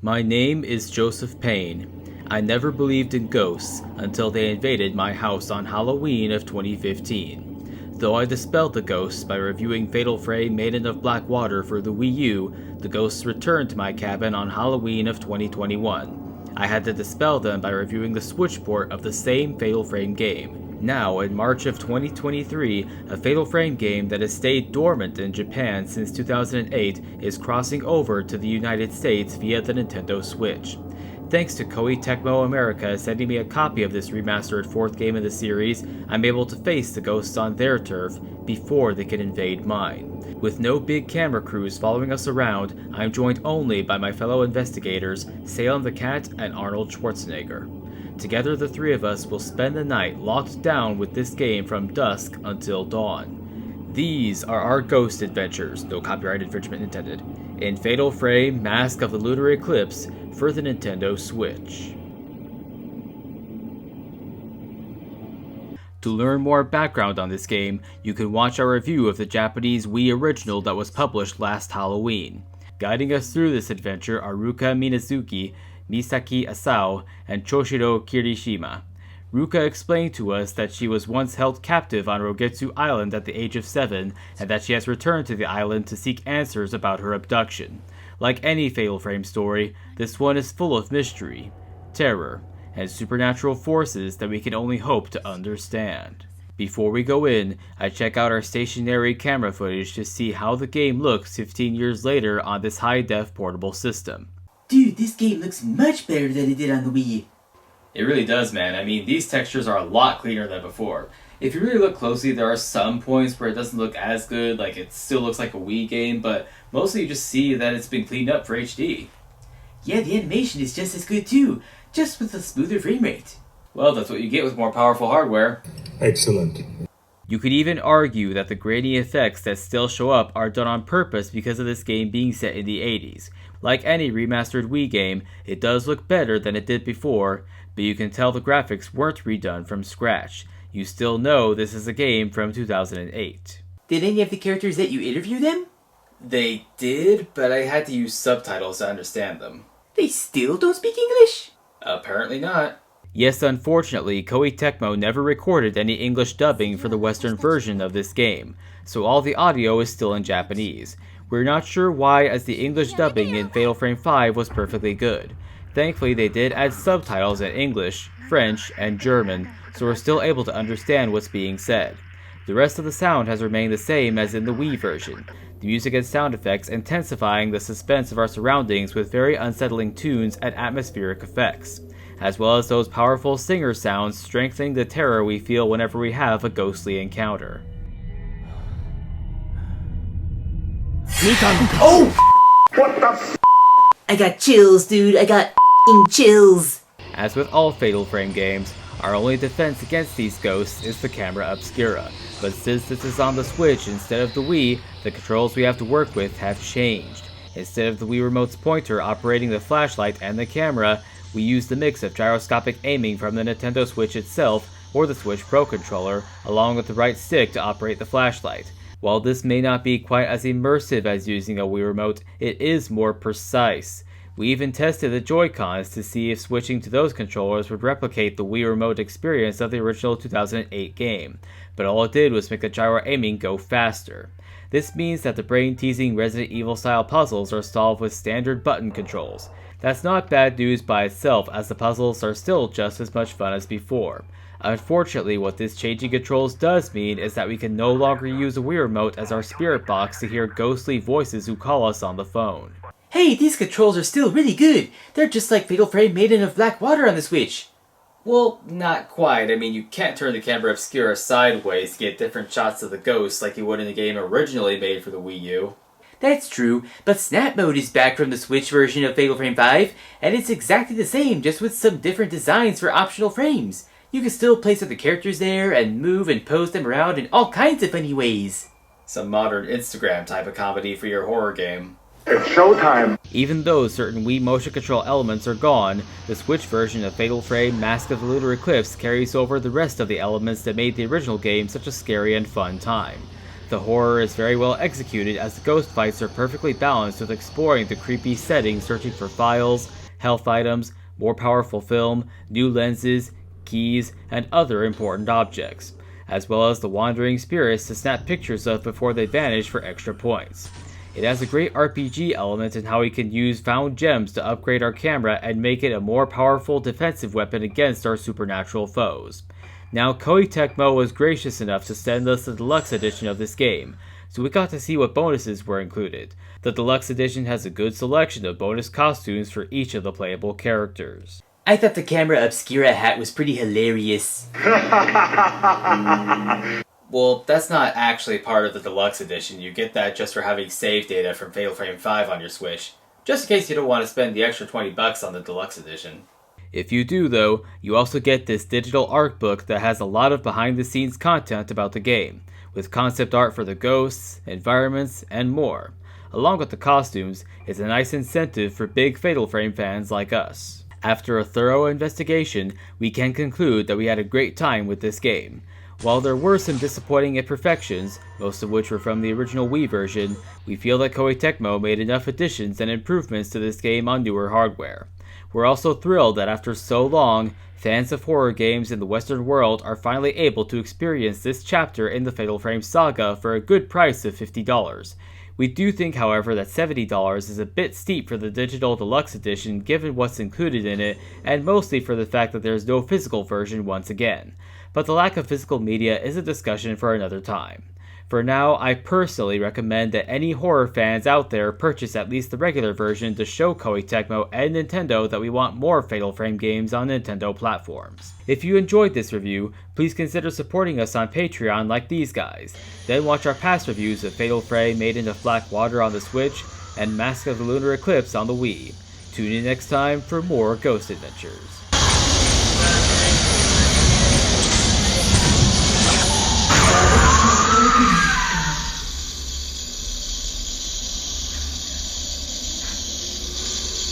My name is Joseph Payne. I never believed in ghosts until they invaded my house on Halloween of 2015. Though I dispelled the ghosts by reviewing Fatal Frame Maiden of Black Water for the Wii U, the ghosts returned to my cabin on Halloween of 2021. I had to dispel them by reviewing the Switch port of the same Fatal Frame game. Now, in March of 2023, a Fatal Frame game that has stayed dormant in Japan since 2008 is crossing over to the United States via the Nintendo Switch. Thanks to Koei Tecmo America sending me a copy of this remastered fourth game in the series, I'm able to face the ghosts on their turf before they can invade mine. With no big camera crews following us around, I'm joined only by my fellow investigators, Salem the Cat and Arnold Schwarzenegger. Together the three of us will spend the night locked down with this game from dusk until dawn. These are our ghost adventures, no copyright infringement intended, in Fatal Frame Mask of the Lunar Eclipse for the Nintendo Switch. To learn more background on this game, you can watch our review of the Japanese Wii original that was published last Halloween. Guiding us through this adventure are Ruka Minazuki, Misaki Asao, and Choshiro Kirishima. Ruka explained to us that she was once held captive on Rogetsu Island at the age of 7, and that she has returned to the island to seek answers about her abduction. Like any Fatal Frame story, this one is full of mystery, terror, and supernatural forces that we can only hope to understand. Before we go in, I check out our stationary camera footage to see how the game looks 15 years later on this high-def portable system. Dude, this game looks much better than it did on the Wii. It really does, man. I mean, these textures are a lot cleaner than before. If you really look closely, there are some points where it doesn't look as good, like it still looks like a Wii game, but mostly you just see that it's been cleaned up for HD. Yeah, the animation is just as good too, just with a smoother frame rate. Well, that's what you get with more powerful hardware. Excellent. You could even argue that the grainy effects that still show up are done on purpose because of this game being set in the 80s. Like any remastered Wii game, it does look better than it did before, but you can tell the graphics weren't redone from scratch. You still know this is a game from 2008. Did any of the characters let you interview them? They did, but I had to use subtitles to understand them. They still don't speak English? Apparently not. Yes, unfortunately, Koei Tecmo never recorded any English dubbing for the Western version of this game, so all the audio is still in Japanese. We're not sure why, as the English dubbing in Fatal Frame 5 was perfectly good. Thankfully, they did add subtitles in English, French, and German, so we're still able to understand what's being said. The rest of the sound has remained the same as in the Wii version, the music and sound effects intensifying the suspense of our surroundings with very unsettling tunes and atmospheric effects, as well as those powerful singer sounds strengthening the terror we feel whenever we have a ghostly encounter. Oh! What the f***? I got chills, dude. I got f***ing chills. As with all Fatal Frame games, our only defense against these ghosts is the camera obscura, but since this is on the Switch instead of the Wii, the controls we have to work with have changed. Instead of the Wii Remote's pointer operating the flashlight and the camera, we use the mix of gyroscopic aiming from the Nintendo Switch itself or the Switch Pro controller, along with the right stick to operate the flashlight. While this may not be quite as immersive as using a Wii Remote, it is more precise. We even tested the Joy-Cons to see if switching to those controllers would replicate the Wii Remote experience of the original 2008 game, but all it did was make the gyro aiming go faster. This means that the brain-teasing Resident Evil-style puzzles are solved with standard button controls. That's not bad news by itself, as the puzzles are still just as much fun as before. Unfortunately, what this changing controls does mean is that we can no longer use a Wii Remote as our spirit box to hear ghostly voices who call us on the phone. Hey, these controls are still really good. They're just like Fatal Frame Maiden of Black Water on the Switch. Well, not quite. I mean, you can't turn the camera obscura sideways to get different shots of the ghosts like you would in the game originally made for the Wii U. That's true, but Snap Mode is back from the Switch version of Fatal Frame 5, and it's exactly the same, just with some different designs for optional frames. You can still place other characters there, and move and pose them around in all kinds of funny ways. Some modern Instagram type of comedy for your horror game. It's showtime! Even though certain Wii motion control elements are gone, the Switch version of Fatal Frame Mask of the Lunar Eclipse carries over the rest of the elements that made the original game such a scary and fun time. The horror is very well executed as the ghost fights are perfectly balanced with exploring the creepy setting, searching for files, health items, more powerful film, new lenses, keys, and other important objects, as well as the wandering spirits to snap pictures of before they vanish for extra points. It has a great RPG element in how we can use found gems to upgrade our camera and make it a more powerful defensive weapon against our supernatural foes. Now, Koei Tecmo was gracious enough to send us the deluxe edition of this game, so we got to see what bonuses were included. The deluxe edition has a good selection of bonus costumes for each of the playable characters. I thought the camera obscura hat was pretty hilarious. Well, that's not actually part of the deluxe edition. You get that just for having save data from Fatal Frame 5 on your Switch, just in case you don't want to spend the extra $20 on the deluxe edition. If you do, though, you also get this digital art book that has a lot of behind-the-scenes content about the game, with concept art for the ghosts, environments, and more. Along with the costumes, it's a nice incentive for big Fatal Frame fans like us. After a thorough investigation, we can conclude that we had a great time with this game. While there were some disappointing imperfections, most of which were from the original Wii version, we feel that Koei Tecmo made enough additions and improvements to this game on newer hardware. We're also thrilled that after so long, fans of horror games in the Western world are finally able to experience this chapter in the Fatal Frame saga for a good price of $50. We do think, however, that $70 is a bit steep for the digital deluxe edition given what's included in it, and mostly for the fact that there's no physical version once again. But the lack of physical media is a discussion for another time. For now, I personally recommend that any horror fans out there purchase at least the regular version to show Koei Tecmo and Nintendo that we want more Fatal Frame games on Nintendo platforms. If you enjoyed this review, please consider supporting us on Patreon like these guys. Then watch our past reviews of Fatal Frame Maiden of Black Water on the Switch and Mask of the Lunar Eclipse on the Wii. Tune in next time for more Ghost Adventures.